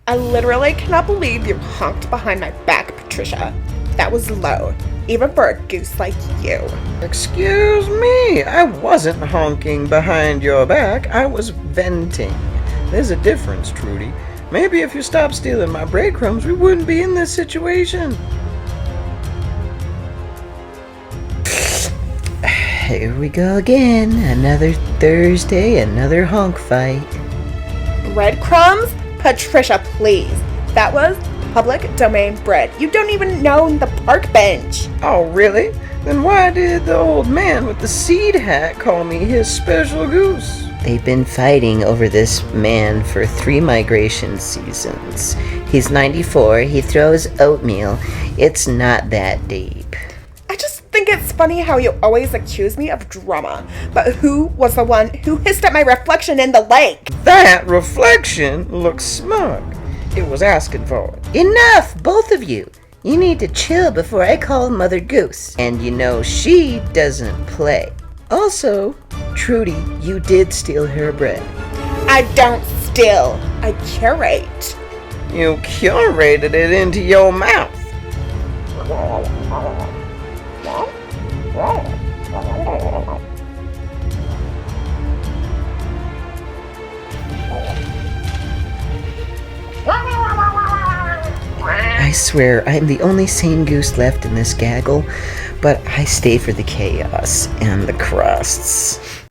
I literally cannot believe you honked behind my back, Patricia. That was low, even for a goose like you. Excuse me, I wasn't honking behind your back, I was venting. There's a difference, Trudy. Maybe if you stopped stealing my breadcrumbs, we wouldn't be in this situation. Here we go again. Another Thursday, another honk fight. Breadcrumbs? Patricia, please. That was public domain bread. You don't even own the park bench. Oh, really? Then why did the old man with the seed hat call me his special goose? They've been fighting over this man for 3 migration seasons. He's 94, he throws oatmeal. It's not that deep. I just think it's funny how you always accuse me of drama. But who was the one who hissed at my reflection in the lake? That reflection looks smug. It was asking for it. Enough, both of you. You need to chill before I call Mother Goose. And you know she doesn't play. Also, Trudy, you did steal her bread. I don't steal. I curate. You curated it into your mouth. I swear I'm the only sane goose left in this gaggle, but I stay for the chaos and the crusts.